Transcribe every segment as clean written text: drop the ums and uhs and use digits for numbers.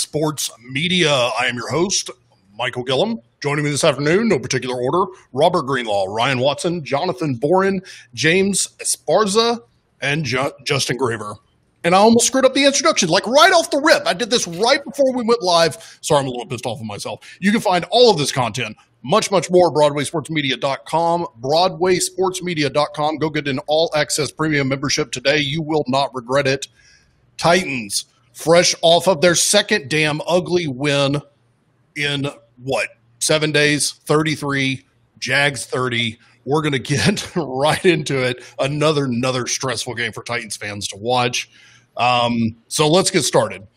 Sports Media. I am your host, Michael Gillum. Joining me this afternoon, no particular order, Robert Greenlaw, Ryan Watson, Jonathan Boren, James Esparza, and Justin Graver. And I almost screwed up the introduction, like right off the rip. I did this right before we went live. Sorry, I'm a little pissed off of myself. You can find all of this content, much more, BroadwaySportsMedia.com, BroadwaySportsMedia.com. Go get an all-access premium membership today. You will not regret it. Titans, fresh off of their second damn ugly win in, 7 days? 33, Jags 30. We're going to get right into it. Another stressful game for Titans fans to watch. So let's get started.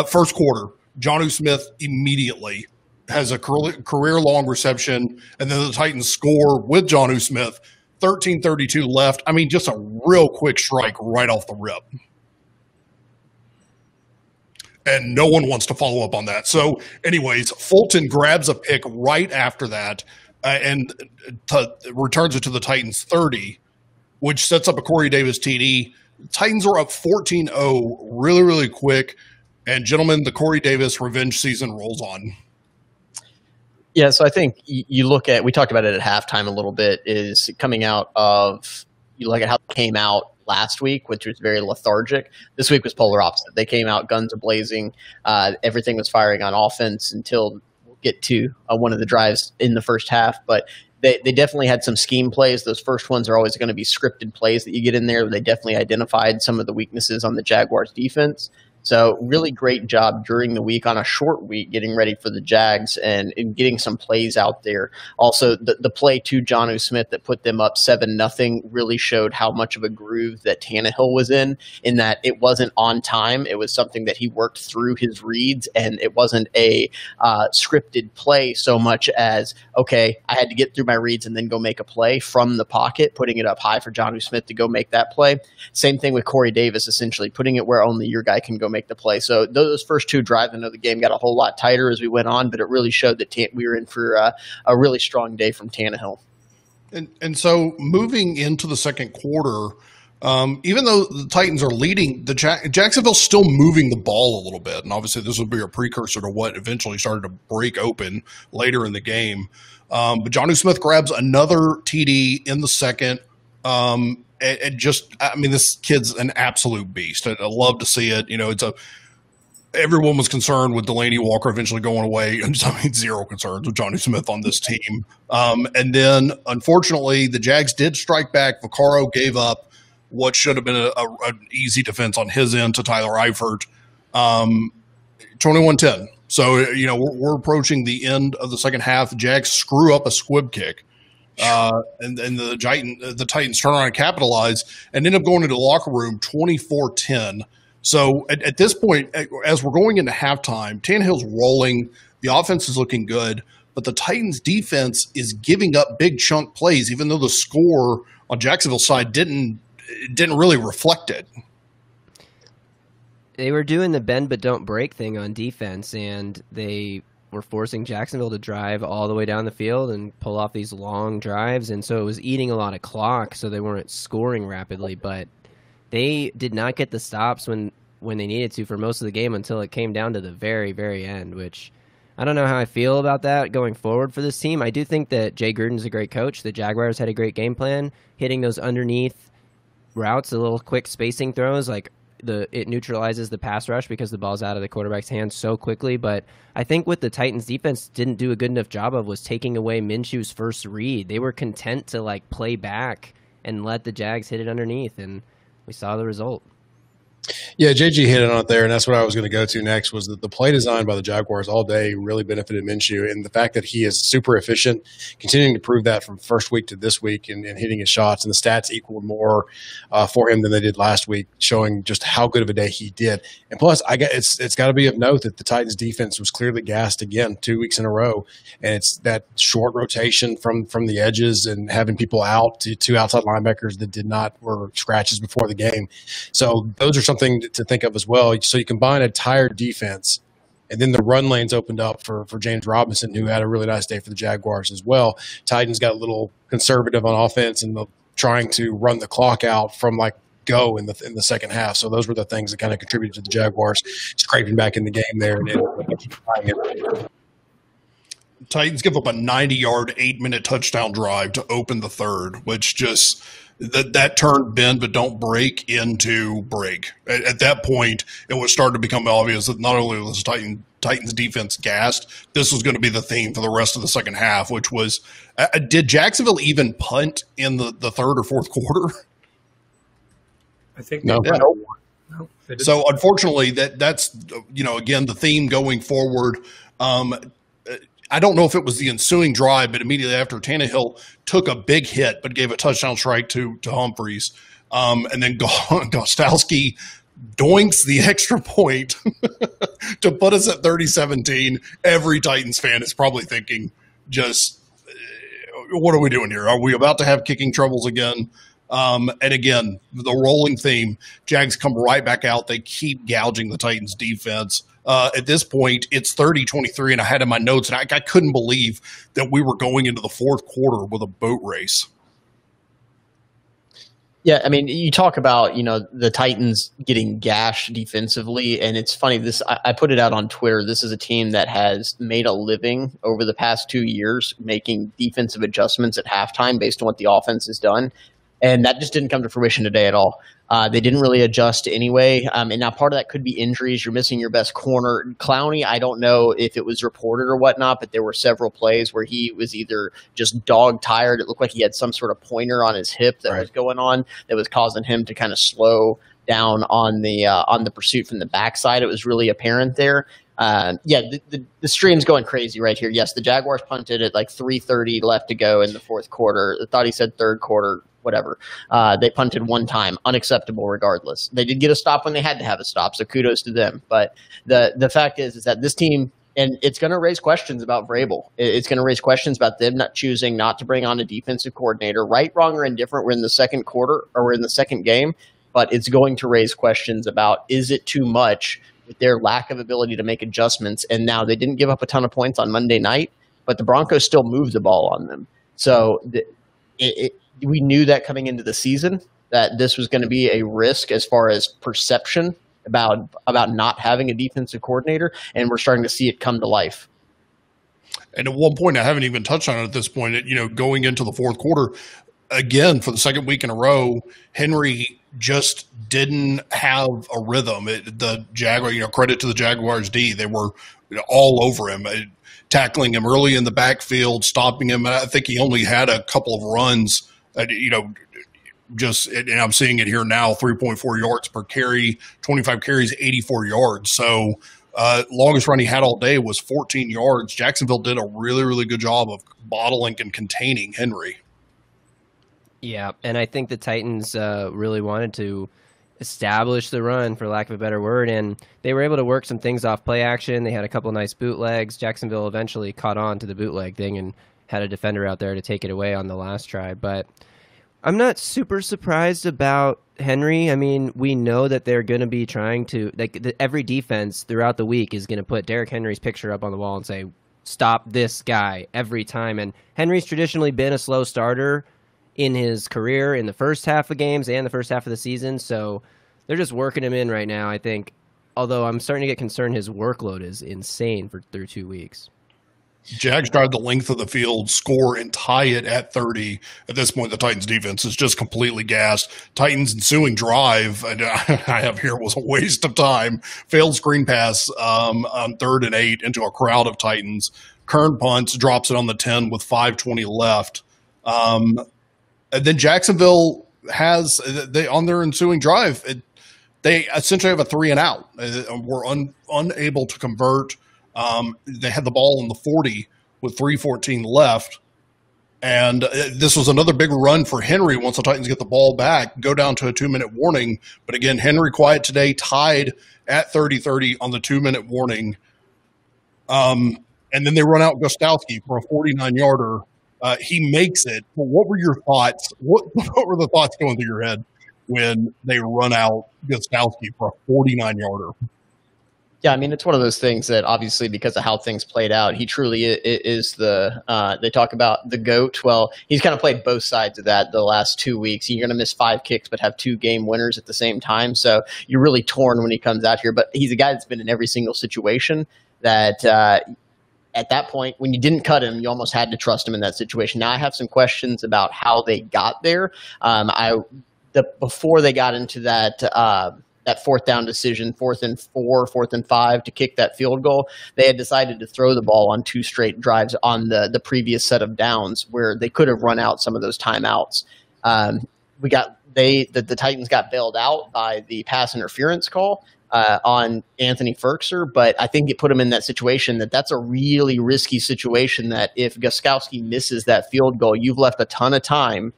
First quarter, Jonnu Smith immediately has a career-long reception, and then the Titans score with Jonnu Smith, 13:32 left. I mean, just a real quick strike right off the rip. And no one wants to follow up on that. So anyways, Fulton grabs a pick right after that and returns it to the Titans 30, which sets up a Corey Davis TD. Titans are up 14-0 really, really quick. And gentlemen, the Corey Davis revenge season rolls on. Yeah, so I think you look at, we talked about it at halftime a little bit, is coming out of, you look at how it came out last week, which was very lethargic. This week was polar opposite. They came out guns a-blazing. Everything was firing on offense until we'll get to one of the drives in the first half. But they definitely had some scheme plays. Those first ones are always going to be scripted plays that you get in there. They definitely identified some of the weaknesses on the Jaguars defense. So really great job during the week on a short week getting ready for the Jags and getting some plays out there. Also, the play to Jonnu Smith that put them up 7-0 really showed how much of a groove that Tannehill was in that it wasn't on time. It was something that he worked through his reads, and it wasn't a scripted play so much as, okay, I had to get through my reads and then go make a play from the pocket, putting it up high for Jonnu Smith to go make that play. Same thing with Corey Davis, essentially putting it where only your guy can go make the play. So those first two drives, I know the game got a whole lot tighter as we went on, but it really showed that we were in for a really strong day from Tannehill. And so moving into the second quarter, even though the Titans are leading, Jacksonville's still moving the ball a little bit. And obviously this would be a precursor to what eventually started to break open later in the game. But Jonnu Smith grabs another TD in the second. This kid's an absolute beast. I love to see it. You know, everyone was concerned with Delaney Walker eventually going away. Zero concerns with Jonnu Smith on this team. And then, unfortunately, the Jags did strike back. Vaccaro gave up what should have been an easy defense on his end to Tyler Eifert, 21-10. So, you know, we're approaching the end of the second half. The Jags screw up a squib kick. And the Titans turn around and capitalize and end up going into the locker room 24-10. So at this point, as we're going into halftime, Tannehill's rolling, the offense is looking good, but the Titans defense is giving up big chunk plays, even though the score on Jacksonville's side didn't really reflect it. They were doing the bend but don't break thing on defense, and they were forcing Jacksonville to drive all the way down the field and pull off these long drives, and so it was eating a lot of clock, so they weren't scoring rapidly, but they did not get the stops when they needed to for most of the game until it came down to the very, very end, which I don't know how I feel about that going forward for this team. I do think that Jay Gruden's a great coach. The Jaguars had a great game plan, hitting those underneath routes, the little quick spacing throws, it neutralizes the pass rush because the ball's out of the quarterback's hands so quickly. But I think what the Titans defense didn't do a good enough job of was taking away Minshew's first read. They were content to play back and let the Jags hit it underneath, and we saw the result. Yeah, JG hit it on it there, and that's what I was going to go to next, was that the play design by the Jaguars all day really benefited Minshew, and the fact that he is super efficient, continuing to prove that from first week to this week and hitting his shots, and the stats equaled more for him than they did last week, showing just how good of a day he did. And plus, it's got to be of note that the Titans defense was clearly gassed again 2 weeks in a row, and it's that short rotation from the edges and having people out to two outside linebackers that were scratches before the game. So those are something to think of as well. So you combine a tired defense, and then the run lanes opened up for James Robinson, who had a really nice day for the Jaguars as well. Titans got a little conservative on offense and trying to run the clock out from go in the second half. So those were the things that kind of contributed to the Jaguars scraping back in the game there and tying it. Titans give up a 90-yard, 8-minute touchdown drive to open the third, which just that turned bend but don't break into break. At that point, it was starting to become obvious that not only was Titans defense gassed, this was going to be the theme for the rest of the second half, which was, did Jacksonville even punt in the third or fourth quarter? I think no. No, so unfortunately, that's again the theme going forward. I don't know if it was the ensuing drive, but immediately after, Tannehill took a big hit but gave a touchdown strike to Humphreys, and then Gostowski doinks the extra point to put us at 30-17. Every Titans fan is probably thinking, just what are we doing here? Are we about to have kicking troubles again? And again, the rolling theme, Jags come right back out. They keep gouging the Titans defense. At this point, it's 30-23, and I had in my notes, and I couldn't believe that we were going into the fourth quarter with a boat race. Yeah, I mean, you talk about, the Titans getting gashed defensively, and it's funny, I put it out on Twitter. This is a team that has made a living over the past 2 years making defensive adjustments at halftime based on what the offense has done. And that just didn't come to fruition today at all. They didn't really adjust anyway. And now part of that could be injuries. You're missing your best corner. Clowney, I don't know if it was reported or whatnot, but there were several plays where he was either just dog tired. It looked like he had some sort of pointer on his hip that was going on that was causing him to kind of slow down on the pursuit from the backside. It was really apparent there. The stream's going crazy right here. Yes, the Jaguars punted at like 3:30 left to go in the fourth quarter. I thought he said third quarter. Whatever. They punted one time, unacceptable regardless. They did get a stop when they had to have a stop, so kudos to them. But the fact is that this team, and it's going to raise questions about Vrabel. It's going to raise questions about them not choosing not to bring on a defensive coordinator. Right, wrong, or indifferent, we're in the second quarter, or we're in the second game, but it's going to raise questions about, is it too much with their lack of ability to make adjustments? And now they didn't give up a ton of points on Monday night, but the Broncos still moved the ball on them. So we knew that coming into the season, that this was going to be a risk as far as perception about not having a defensive coordinator, and we're starting to see it come to life. And at one point, I haven't even touched on it at this point, going into the fourth quarter, again, for the second week in a row, Henry just didn't have a rhythm. The Jaguar, credit to the Jaguars D, they were all over him, tackling him early in the backfield, stopping him. And I think he only had a couple of runs. And I'm seeing it here now, 3.4 yards per carry, 25 carries, 84 yards. So longest run he had all day was 14 yards. Jacksonville did a really, really good job of bottling and containing Henry. Yeah, and I think the Titans really wanted to establish the run, for lack of a better word, and they were able to work some things off play action. They had a couple of nice bootlegs. Jacksonville eventually caught on to the bootleg thing and had a defender out there to take it away on the last try. But I'm not super surprised about Henry. I mean, we know that they're going to be trying to, every defense throughout the week is going to put Derrick Henry's picture up on the wall and say, stop this guy every time. And Henry's traditionally been a slow starter in his career in the first half of games and the first half of the season. So they're just working him in right now, I think. Although I'm starting to get concerned his workload is insane through 2 weeks. Jags drive the length of the field, score, and tie it at 30. At this point, the Titans defense is just completely gassed. Titans' ensuing drive, and I have here, was a waste of time. Failed screen pass on 3rd and 8 into a crowd of Titans. Kern punts, drops it on the 10 with 5:20 left. And then Jacksonville has, on their ensuing drive, they essentially have a 3-and-out. We're unable to convert. They had the ball in the 40 with 3:14 left. And this was another big run for Henry once the Titans get the ball back, go down to a 2-minute warning. But again, Henry quiet today, tied at 30-30 on the 2-minute warning. And then they run out Gostowski for a 49-yarder. He makes it. Well, what were your thoughts? What were the thoughts going through your head when they run out Gostowski for a 49-yarder? Yeah, I mean, it's one of those things that obviously because of how things played out, he truly is they talk about the GOAT. Well, he's kind of played both sides of that the last 2 weeks. You're going to miss 5 kicks but have 2 game winners at the same time. So you're really torn when he comes out here. But he's a guy that's been in every single situation that at that point, when you didn't cut him, you almost had to trust him in that situation. Now, I have some questions about how they got there. Before they got into that fourth down decision, 4th and 4, 4th and 5 to kick that field goal, they had decided to throw the ball on 2 straight drives on the previous set of downs where they could have run out some of those timeouts. The Titans got bailed out by the pass interference call on Anthony Ferkser, but I think it put him in that situation that's a really risky situation that if Gostkowski misses that field goal, you've left a ton of time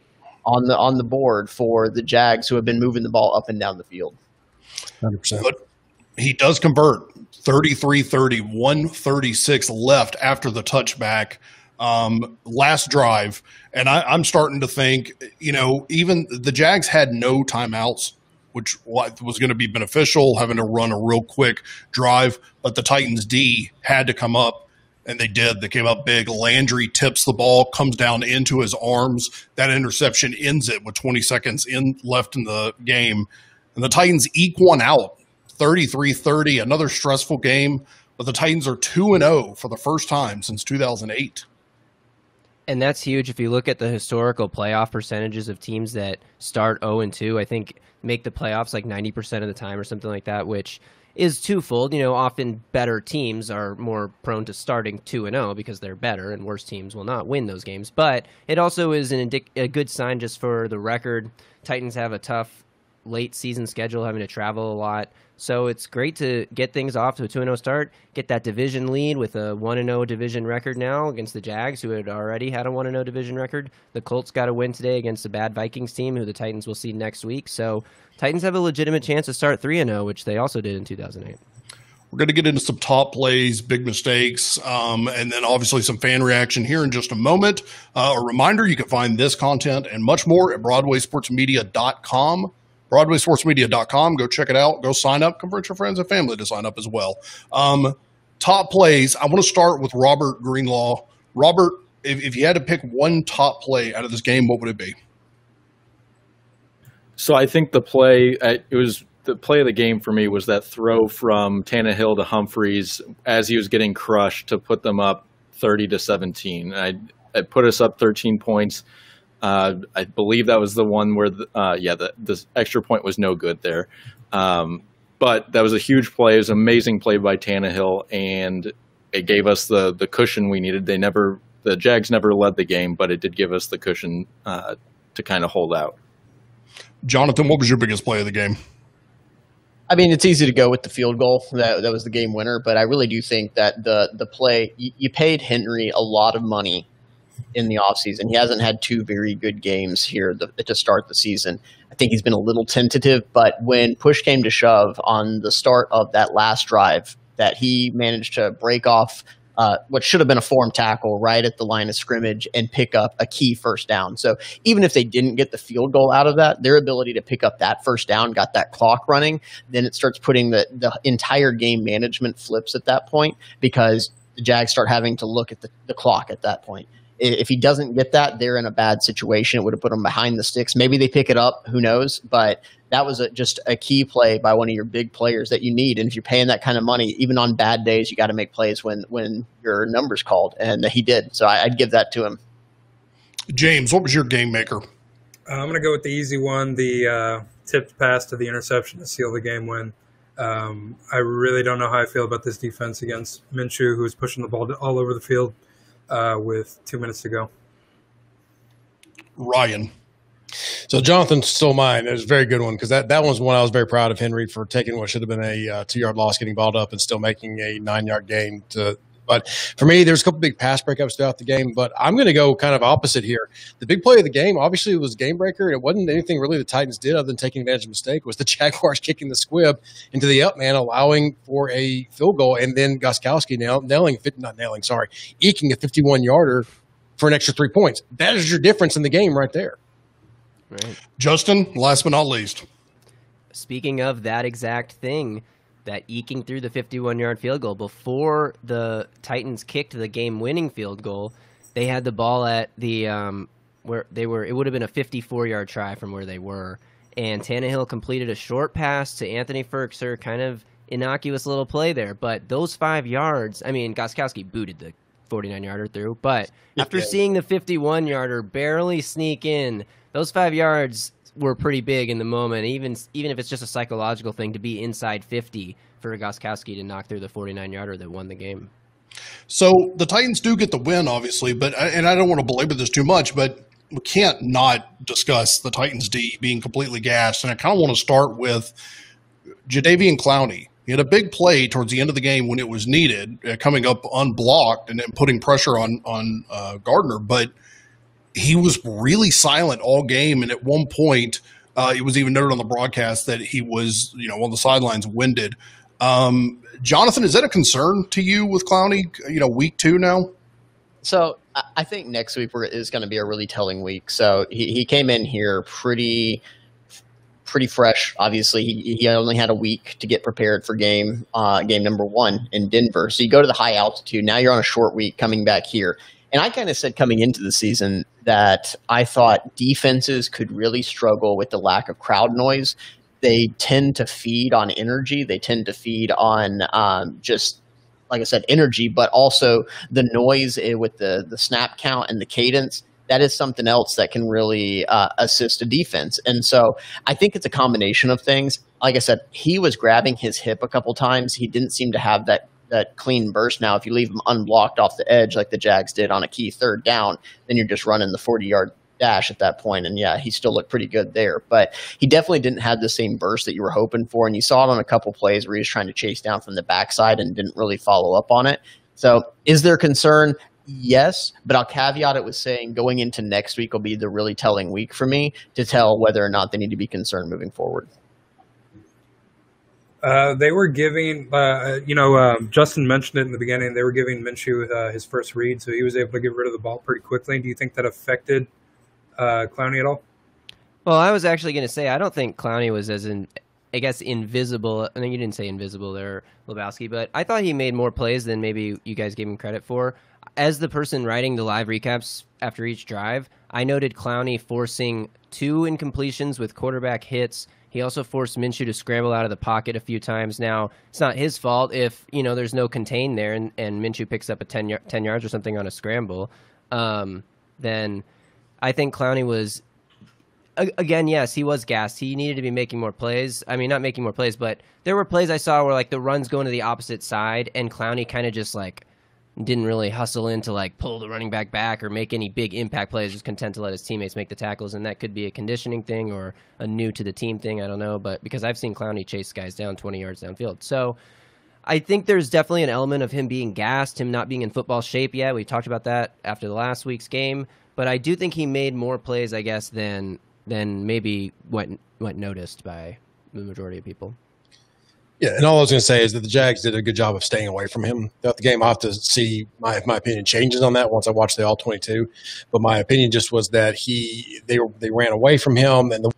on the board for the Jags who have been moving the ball up and down the field. 100%. But he does convert 33-30, 136 left after the touchback last drive. And I'm starting to think, even the Jags had no timeouts, which was going to be beneficial, having to run a real quick drive. But the Titans D had to come up, and they did. They came up big. Landry tips the ball, comes down into his arms. That interception ends it with 20 seconds left in the game. And the Titans eke one out, 33-30, another stressful game. But the Titans are 2-0 for the first time since 2008. And that's huge. If you look at the historical playoff percentages of teams that start 0-2, I think make the playoffs like 90% of the time or something like that, which is twofold. Often better teams are more prone to starting 2-0 because they're better, and worse teams will not win those games. But it also is a good sign just for the record. Titans have a tough late season schedule, having to travel a lot. So it's great to get things off to a 2-0 start, get that division lead with a 1-0 division record now against the Jags, who had already had a 1-0 division record. The Colts got a win today against a bad Vikings team, who the Titans will see next week. So Titans have a legitimate chance to start 3-0, which they also did in 2008. We're going to get into some top plays, big mistakes, and then obviously some fan reaction here in just a moment. A reminder, you can find this content and much more at BroadwaySportsMedia.com. BroadwaySportsMedia.com. Go check it out. Go sign up. Convert your friends and family to sign up as well. Top plays. I want to start with Robert Greenlaw. Robert, if you had to pick one top play out of this game, what would it be? So I think the play of the game for me was that throw from Tannehill to Humphreys as he was getting crushed to put them up 30-17. It put us up 13 points. I believe that was the one where the extra point was no good there. But that was a huge play. It was an amazing play by Tannehill, and it gave us the cushion we needed. The Jags never led the game, but it did give us the cushion to kind of hold out. Jonathan, what was your biggest play of the game? I mean, it's easy to go with the field goal. That was the game winner, but I really do think that the play, you paid Henry a lot of money in the offseason. He hasn't had 2 very good games here to start the season. I think he's been a little tentative, but when push came to shove on the start of that last drive, that he managed to break off what should have been a form tackle right at the line of scrimmage and pick up a key first down. So even if they didn't get the field goal out of that, their ability to pick up that first down got that clock running. Then it starts putting the entire game management flips at that point, because the Jags start having to look at the clock at that point. If he doesn't get that, they're in a bad situation. It would have put them behind the sticks. Maybe they pick it up. Who knows? But that was just a key play by one of your big players that you need. And if you're paying that kind of money, even on bad days, you got to make plays when your number's called. And he did. So I'd give that to him. James, what was your game maker? I'm going to go with the easy one, the tipped pass to the interception to seal the game win. I really don't know how I feel about this defense against Minshew, who's pushing the ball all over the field with 2 minutes to go. Ryan. So Jonathan stole mine. It was a very good one because that one's one I was very proud of Henry for taking what should have been a 2-yard loss, getting balled up, and still making a 9-yard gain. But for me, there's a couple big pass breakups throughout the game. But I'm going to go kind of opposite here. The big play of the game, obviously, it was a game breaker. It wasn't anything really the Titans did other than taking advantage of a mistake. It was the Jaguars kicking the squib into the up man, allowing for a field goal, and then Gostkowski eking a 51-yarder for an extra 3 points. That is your difference in the game right there. Right. Justin, last but not least. Speaking of that exact thing, that eking through the 51-yard field goal. Before the Titans kicked the game-winning field goal, they had the ball at the where they were. It would have been a 54-yard try from where they were, and Tannehill completed a short pass to Anthony Ferkser, kind of innocuous little play there. But those 5 yards, I mean, Gostkowski booted the 49-yarder through, but after seeing the 51-yarder barely sneak in, those 5 yards were pretty big in the moment, even if it's just a psychological thing to be inside 50 for Gostkowski to knock through the 49-yarder that won the game. So the Titans do get the win, obviously, and I don't want to belabor this too much, but we can't not discuss the Titans D being completely gassed, and I kind of want to start with Jadeveon Clowney. He had a big play towards the end of the game when it was needed, coming up unblocked and then putting pressure on Gardner. But he was really silent all game, and at one point, it was even noted on the broadcast that he was, on the sidelines, winded. Jonathan, is that a concern to you with Clowney? Week 2 now. So I think next week is going to be a really telling week. So he came in here pretty fresh. Obviously, he only had a week to get prepared for game number 1 in Denver. So you go to the high altitude. Now you're on a short week coming back here. And I kind of said coming into the season that I thought defenses could really struggle with the lack of crowd noise. They tend to feed on energy. They tend to feed on just, like I said, energy, but also the noise with the snap count and the cadence. That is something else that can really assist a defense. And so I think it's a combination of things. Like I said, he was grabbing his hip a couple times. He didn't seem to have that clean burst. Now, if you leave him unblocked off the edge like the Jags did on a key third down, then you're just running the 40-yard dash at that point. And yeah, he still looked pretty good there. But he definitely didn't have the same burst that you were hoping for. And you saw it on a couple plays where he was trying to chase down from the backside and didn't really follow up on it. So is there concern? Yes, but I'll caveat it with saying going into next week will be the really telling week for me to tell whether or not they need to be concerned moving forward. They were giving, Justin mentioned it in the beginning, they were giving Minshew his first read, so he was able to get rid of the ball pretty quickly. Do you think that affected Clowney at all? Well, I was actually going to say, I don't think Clowney was invisible. I know you didn't say invisible there, Lebowski, but I thought he made more plays than maybe you guys gave him credit for. As the person writing the live recaps after each drive, I noted Clowney forcing 2 incompletions with quarterback hits. He also forced Minshew to scramble out of the pocket a few times. Now, it's not his fault if, there's no contain there and Minshew picks up a 10 yards or something on a scramble. Then I think Clowney was, again, yes, he was gassed. He needed to be making more plays. I mean, not making more plays, but there were plays I saw where, the runs going to the opposite side, and Clowney kind of just, didn't really hustle in to pull the running back or make any big impact plays, just content to let his teammates make the tackles. And that could be a conditioning thing or a new to the team thing. I don't know. But because I've seen Clowney chase guys down 20 yards downfield. So I think there's definitely an element of him being gassed, him not being in football shape yet. We talked about that after the last week's game. But I do think he made more plays, I guess, than maybe went noticed by the majority of people. Yeah, and all I was going to say is that the Jags did a good job of staying away from him throughout the game. I'll have to see if my opinion changes on that once I watch the All-22. But my opinion just was that they ran away from him, and the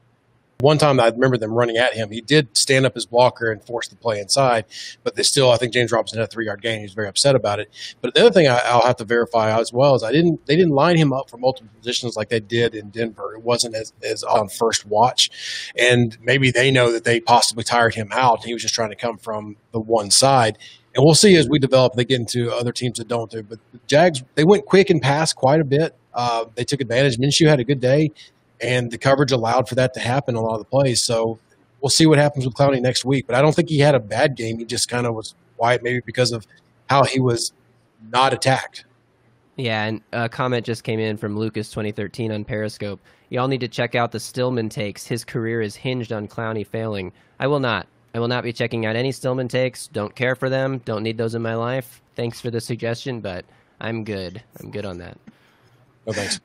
one time I remember them running at him, he did stand up his blocker and force the play inside, but they still, I think James Robinson had a 3-yard gain. He was very upset about it. But the other thing I'll have to verify as well is they didn't line him up for multiple positions like they did in Denver. It wasn't as on first watch, and maybe they know that they possibly tired him out. He was just trying to come from the one side. And we'll see as we develop, they get into other teams that don't do. But the Jags, they went quick and passed quite a bit. They took advantage. Minshew had a good day. And the coverage allowed for that to happen a lot of the plays. So we'll see what happens with Clowney next week. But I don't think he had a bad game. He just kind of was quiet maybe because of how he was not attacked. Yeah, and a comment just came in from Lucas2013 on Periscope. Y'all need to check out the Stillman takes. His career is hinged on Clowney failing. I will not. I will not be checking out any Stillman takes. Don't care for them. Don't need those in my life. Thanks for the suggestion, but I'm good. I'm good on that. No, thanks.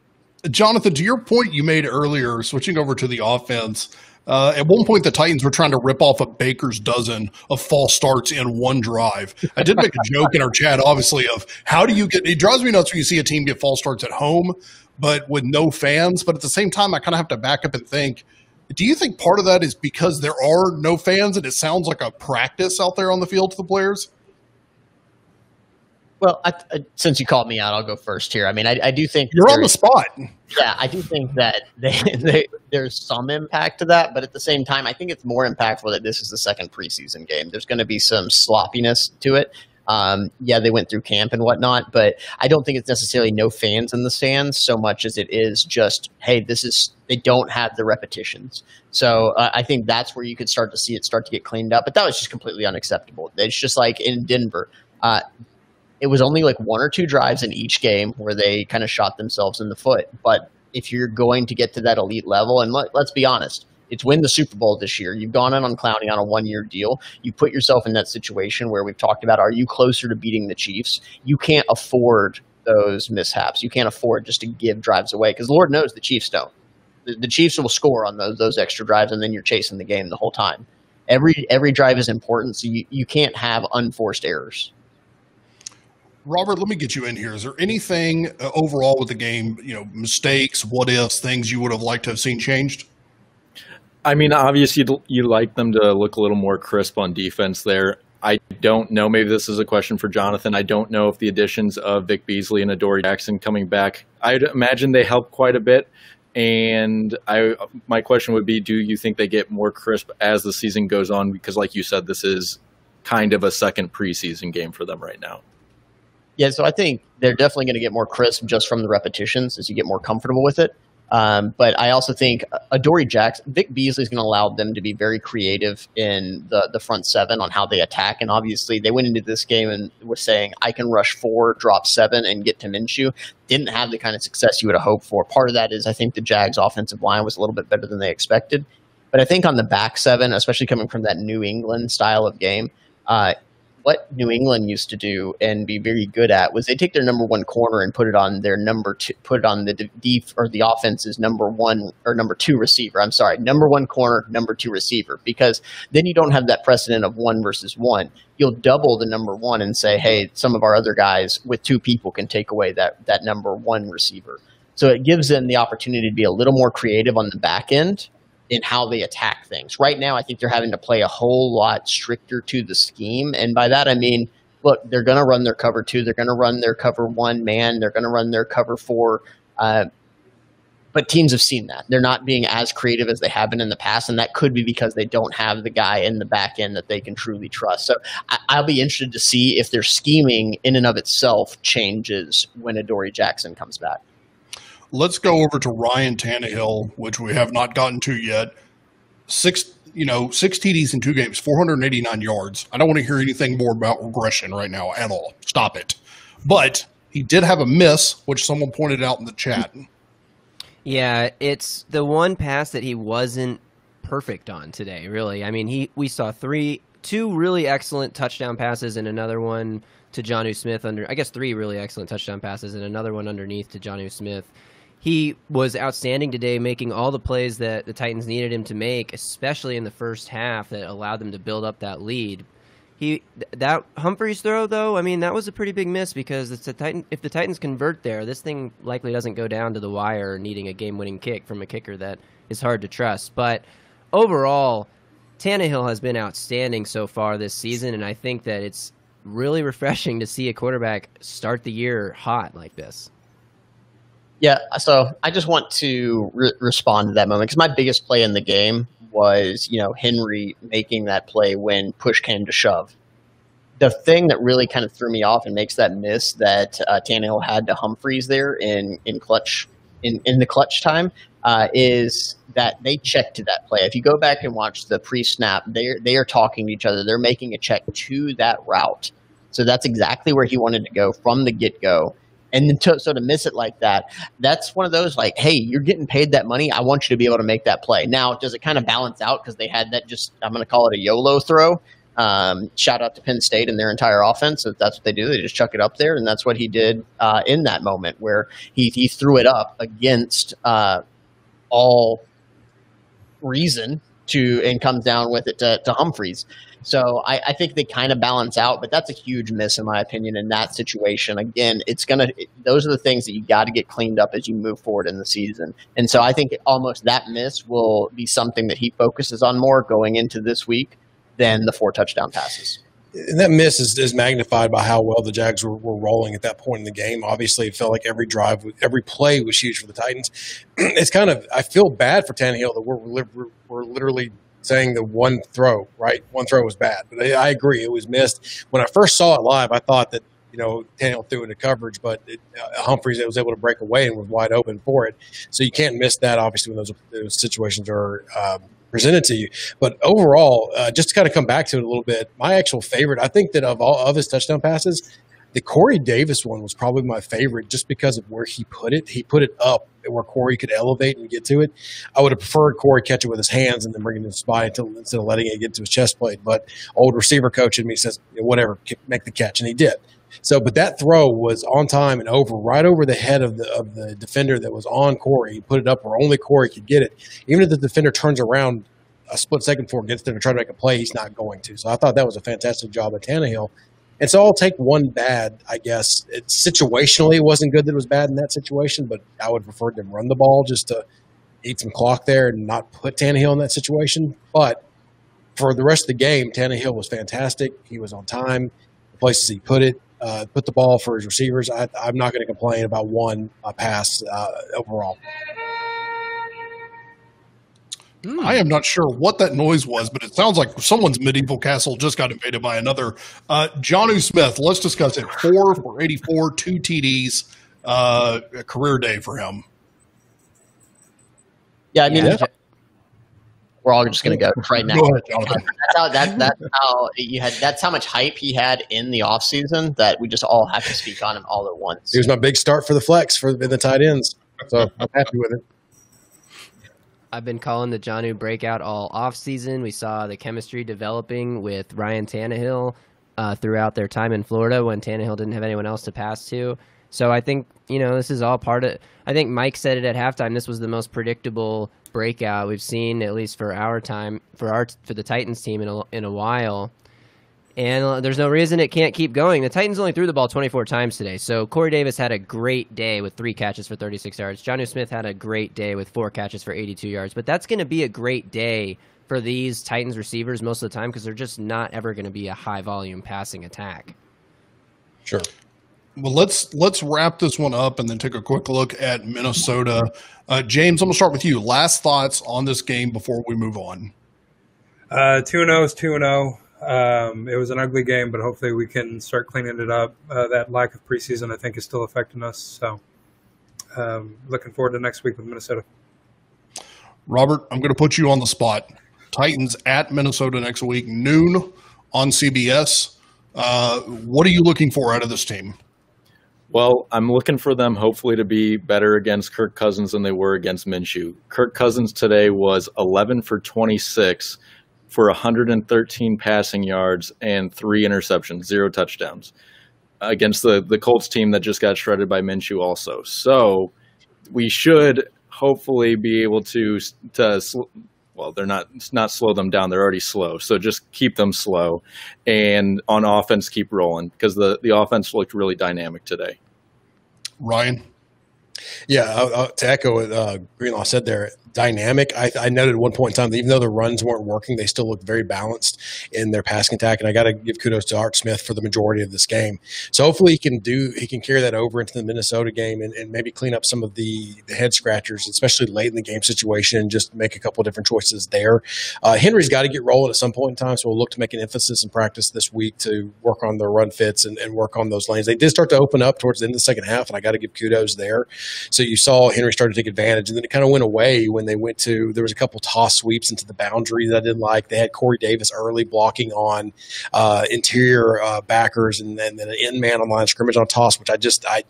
Jonathan, to your point you made earlier, switching over to the offense, at one point the Titans were trying to rip off a baker's dozen of false starts in one drive. I did make a joke in our chat, obviously, of how do you get – it drives me nuts when you see a team get false starts at home, but with no fans. But at the same time, I kind of have to back up and think, Do you think part of that is because there are no fans and it sounds like a practice out there on the field to the players? Well, since you called me out, I'll go first here. I mean, I do think you're on the spot. Yeah, I do think that there's some impact to that, but at the same time, I think it's more impactful that this is the second preseason game. There's going to be some sloppiness to it. Yeah, they went through camp and whatnot, but I don't think it's necessarily no fans in the stands so much as it is just, hey, they don't have the repetitions. So I think that's where you could start to see it start to get cleaned up. But that was just completely unacceptable. It's just like in Denver. It was only like 1 or 2 drives in each game where they kind of shot themselves in the foot. But if you're going to get to that elite level, and let's be honest, it's win the Super Bowl this year. You've gone in on Clowney on a 1-year deal. You put yourself in that situation where we've talked about, are you closer to beating the Chiefs? You can't afford those mishaps. You can't afford just to give drives away because Lord knows the Chiefs don't. The Chiefs will score on those extra drives, and then you're chasing the game the whole time. Every drive is important, so you can't have unforced errors. Robert, let me get you in here. Is there anything overall with the game, mistakes, what ifs, things you would have liked to have seen changed? I mean, obviously, you like them to look a little more crisp on defense there. I don't know. Maybe this is a question for Jonathan. I don't know if the additions of Vic Beasley and Adoree Jackson coming back, I'd imagine they help quite a bit. And my question would be, do you think they get more crisp as the season goes on? Because like you said, this is kind of a second preseason game for them right now. Yeah, so I think they're definitely going to get more crisp just from the repetitions as you get more comfortable with it. But I also think Adoree Jackson, Vic Beasley is going to allow them to be very creative in the front seven on how they attack. And obviously, they went into this game and were saying, I can rush 4, drop 7, and get to Minshew. Didn't have the kind of success you would have hoped for. Part of that is I think the Jags' offensive line was a little bit better than they expected. But I think on the back 7, especially coming from that New England style of game, what New England used to do and be very good at was they take their number 1 corner and put it on their number 2, put it on the offense's number 1 or number 2 receiver. I'm sorry, number 1 corner, number 2 receiver, because then you don't have that precedent of 1 versus 1. You'll double the number 1 and say, hey, some of our other guys with 2 people can take away that number 1 receiver. So it gives them the opportunity to be a little more creative on the back end in how they attack things. Right now, I think they're having to play a whole lot stricter to the scheme. And by that, I mean, look, they're going to run their cover 2. They're going to run their cover 1 man. They're going to run their cover 4. But teams have seen that. They're not being as creative as they have been in the past. And that could be because they don't have the guy in the back end that they can truly trust. So I'll be interested to see if their scheming in and of itself changes when Adoree Jackson comes back. Let's go over to Ryan Tannehill, which we have not gotten to yet. 6 TDs in 2 games, 489 yards. I don't want to hear anything more about regression right now at all. Stop it. But he did have a miss, which someone pointed out in the chat. Yeah, it's the one pass that he wasn't perfect on today, really. I mean, we saw 2 really excellent touchdown passes and another one to Jonnu Smith 3 really excellent touchdown passes and another one underneath to Jonnu Smith. He was outstanding today, making all the plays that the Titans needed him to make, especially in the first half, that allowed them to build up that lead. That Humphreys throw, though, I mean, that was a pretty big miss because if the Titans convert there, this thing likely doesn't go down to the wire, needing a game-winning kick from a kicker that is hard to trust. But overall, Tannehill has been outstanding so far this season, and I think that it's really refreshing to see a quarterback start the year hot like this. Yeah, so I just want to respond to that moment because my biggest play in the game was, Henry making that play when push came to shove. The thing that really kind of threw me off and makes that miss that Tannehill had to Humphreys there in the clutch time is that they checked to that play. If you go back and watch the pre-snap, they are talking to each other. They're making a check to that route. So that's exactly where he wanted to go from the get-go. And then to miss it like that, that's one of those like, hey, you're getting paid that money. I want you to be able to make that play. Now, does it kind of balance out because they had that I'm going to call it a YOLO throw? Shout out to Penn State and their entire offense. If that's what they do, they just chuck it up there. And that's what he did in that moment where he threw it up against all reason and comes down with it to Humphreys. So I think they kind of balance out, but that's a huge miss in my opinion in that situation. Again, those are the things that you got to get cleaned up as you move forward in the season. And so I think almost that miss will be something that he focuses on more going into this week than the 4 touchdown passes. And that miss is magnified by how well the Jags were rolling at that point in the game. Obviously, it felt like every drive, every play was huge for the Titans. It's kind of – I feel bad for Tannehill that we're literally saying the one throw, right? One throw was bad. But I agree. It was missed. When I first saw it live, I thought that, Tannehill threw into coverage, but Humphries was able to break away and was wide open for it. So you can't miss that, obviously, when those situations are presented to you. But overall, just to kind of come back to it a little bit, my actual favorite, I think that of all of his touchdown passes, the Corey Davis one was probably my favorite just because of where he put it. He put it up where Corey could elevate and get to it. I would have preferred Corey catch it with his hands and then bring it to his spine instead of letting it get to his chest plate. But old receiver coach in me says, whatever, make the catch. And he did. So, but that throw was on time and right over the head of the defender that was on Corey. He put it up where only Corey could get it. Even if the defender turns around a split second before it gets there to try to make a play, he's not going to. So I thought that was a fantastic job at Tannehill. And so I'll take one bad, I guess. Situationally, it wasn't good that it was bad in that situation, but I would prefer them run the ball just to eat some clock there and not put Tannehill in that situation. But for the rest of the game, Tannehill was fantastic. He was on time. The places he put it, put the ball for his receivers. I'm not going to complain about one pass overall. I am not sure what that noise was, but it sounds like someone's medieval castle just got invaded by another. Jonnu Smith, let's discuss it. 4 for 84, 2 TDs, a career day for him. Yeah, I mean, we're all just going to go right now. Go ahead, Jonathan. That's how much hype he had in the offseason that we just all have to speak on him all at once. He was my big start for the flex in the tight ends, so I'm happy with it. I've been calling the Jonnu breakout all offseason. We saw the chemistry developing with Ryan Tannehill throughout their time in Florida when Tannehill didn't have anyone else to pass to. So I think, this is all part of – I think Mike said it at halftime. This was the most predictable breakout we've seen, at least for our time, for the Titans team in a while. And there's no reason it can't keep going. The Titans only threw the ball 24 times today. So Corey Davis had a great day with 3 catches for 36 yards. Jonnu Smith had a great day with 4 catches for 82 yards. But that's going to be a great day for these Titans receivers most of the time because they're just not ever going to be a high-volume passing attack. Sure. Well, let's wrap this one up and then take a quick look at Minnesota. James, I'm going to start with you. Last thoughts on this game before we move on. 2-0 is 2-0. It was an ugly game, but hopefully we can start cleaning it up. That lack of preseason, I think, is still affecting us. So looking forward to next week with Minnesota. Robert, I'm going to put you on the spot. Titans at Minnesota next week, noon on CBS. What are you looking for out of this team? Well, I'm looking for them hopefully to be better against Kirk Cousins than they were against Minshew. Kirk Cousins today was 11 for 26 for 113 passing yards and 3 interceptions, 0 touchdowns against the Colts team that just got shredded by Minshew also. So we should hopefully be able to they're not slow them down. They're already slow. So just keep them slow and on offense, keep rolling because the offense looked really dynamic today. Ryan? Yeah, to echo what Greenlaw said there, dynamic. I noted at one point in time that even though the runs weren't working, they still looked very balanced in their passing attack. And I got to give kudos to Art Smith for the majority of this game. So hopefully he can carry that over into the Minnesota game and maybe clean up some of the head scratchers, especially late in the game situation, and just make a couple of different choices there. Henry's got to get rolling at some point in time, so we'll look to make an emphasis in practice this week to work on their run fits and work on those lanes. They did start to open up towards the end of the second half, and I got to give kudos there. So you saw Henry start to take advantage, and then it kind of went away when they went to – there was a couple toss sweeps into the boundary that I didn't like. They had Corey Davis early blocking on interior backers and then an end man on line of scrimmage on toss, which I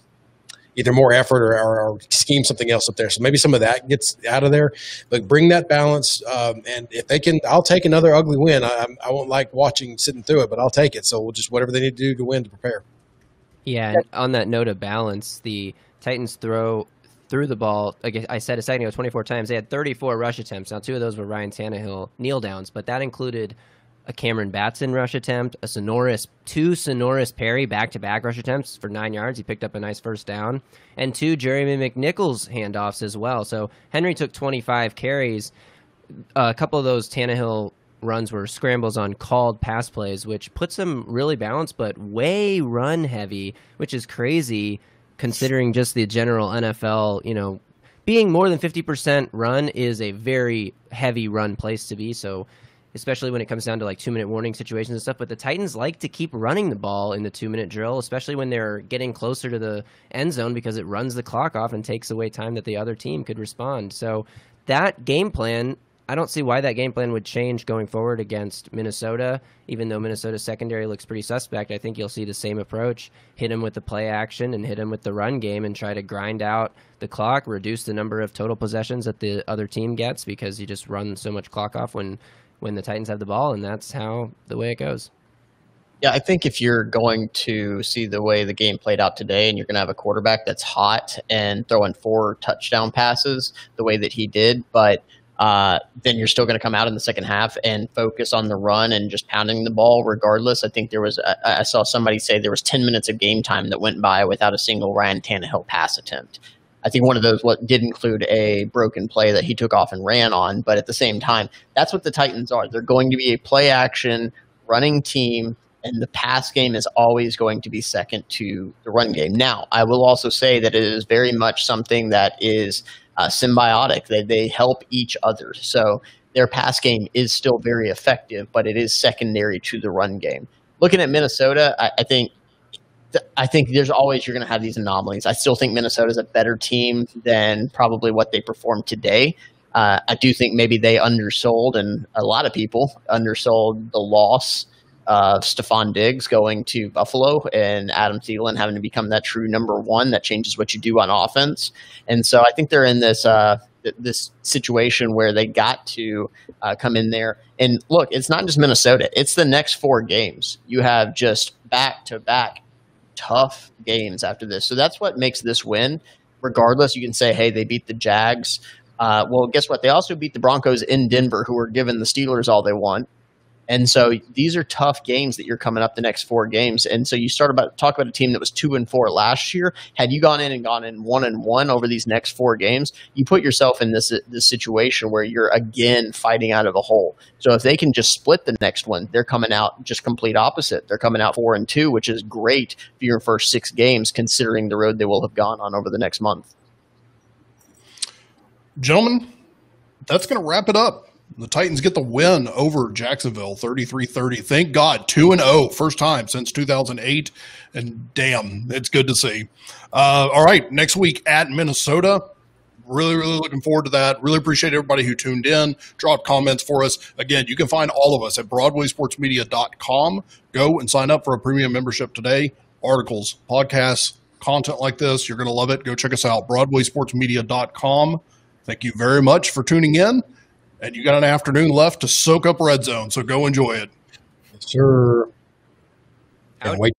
either more effort or scheme something else up there. So maybe some of that gets out of there. But bring that balance, and if they can – I'll take another ugly win. I won't like sitting through it, but I'll take it. So we'll just whatever they need to do to win to prepare. Yeah, and on that note of balance, the Titans threw the ball, like I said a second ago, 24 times. They had 34 rush attempts. Now, 2 of those were Ryan Tannehill kneel downs, but that included a Cameron Batson rush attempt, two Sonoris Perry back-to-back rush attempts for 9 yards. He picked up a nice first down. And 2 Jeremy McNichols handoffs as well. So Henry took 25 carries. A couple of those Tannehill runs were scrambles on called pass plays, which puts them really balanced, but way run heavy, which is crazy considering just the general NFL, being more than 50% run is a very heavy run place to be. So especially when it comes down to like 2-minute warning situations and stuff. But the Titans like to keep running the ball in the 2-minute drill, especially when they're getting closer to the end zone, because it runs the clock off and takes away time that the other team could respond. So that game plan, I don't see why that game plan would change going forward against Minnesota. Even though Minnesota's secondary looks pretty suspect, I think you'll see the same approach. Hit him with the play action and hit him with the run game and try to grind out the clock, reduce the number of total possessions that the other team gets, because you just run so much clock off when the Titans have the ball, and that's the way it goes. Yeah, I think if you're going to see the way the game played out today and you're going to have a quarterback that's hot and throwing 4 touchdown passes the way that he did, but then you're still going to come out in the second half and focus on the run and just pounding the ball regardless. I think I saw somebody say there was 10 minutes of game time that went by without a single Ryan Tannehill pass attempt. I think one of those did include a broken play that he took off and ran on, but at the same time, that's what the Titans are. They're going to be a play-action running team, and the pass game is always going to be second to the run game. Now, I will also say that it is very much something that is symbiotic. They help each other. So their pass game is still very effective, but it is secondary to the run game. Looking at Minnesota, I think there's always, you're going to have these anomalies. I still think Minnesota is a better team than probably what they performed today. I do think maybe they undersold, and a lot of people undersold the loss of Stephon Diggs going to Buffalo and Adam Thielen having to become that true number one that changes what you do on offense. And so I think they're in this situation where they got to come in there. And look, it's not just Minnesota. It's the next 4 games. You have just back-to-back tough games after this. So that's what makes this win. Regardless, you can say, hey, they beat the Jags. Well, guess what? They also beat the Broncos in Denver, who are giving the Steelers all they want. And so these are tough games that you're coming up the next 4 games. And so you talk about a team that was 2-4 last year. Had you gone in 1-1 over these next 4 games, you put yourself in this situation where you're again fighting out of a hole. So if they can just split the next one, they're coming out just complete opposite. They're coming out 4-2, which is great for your first 6 games, considering the road they will have gone on over the next month. Gentlemen, that's going to wrap it up. The Titans get the win over Jacksonville, 33-30. Thank God, 2-0, first time since 2008. And damn, it's good to see. All right, next week at Minnesota. Really, really looking forward to that. Really appreciate everybody who tuned in, dropped comments for us. Again, you can find all of us at BroadwaySportsMedia.com. Go and sign up for a premium membership today. Articles, podcasts, content like this. You're going to love it. Go check us out, BroadwaySportsMedia.com. Thank you very much for tuning in. And you got an afternoon left to soak up Red Zone, so go enjoy it. Yes, sir. Can't wait.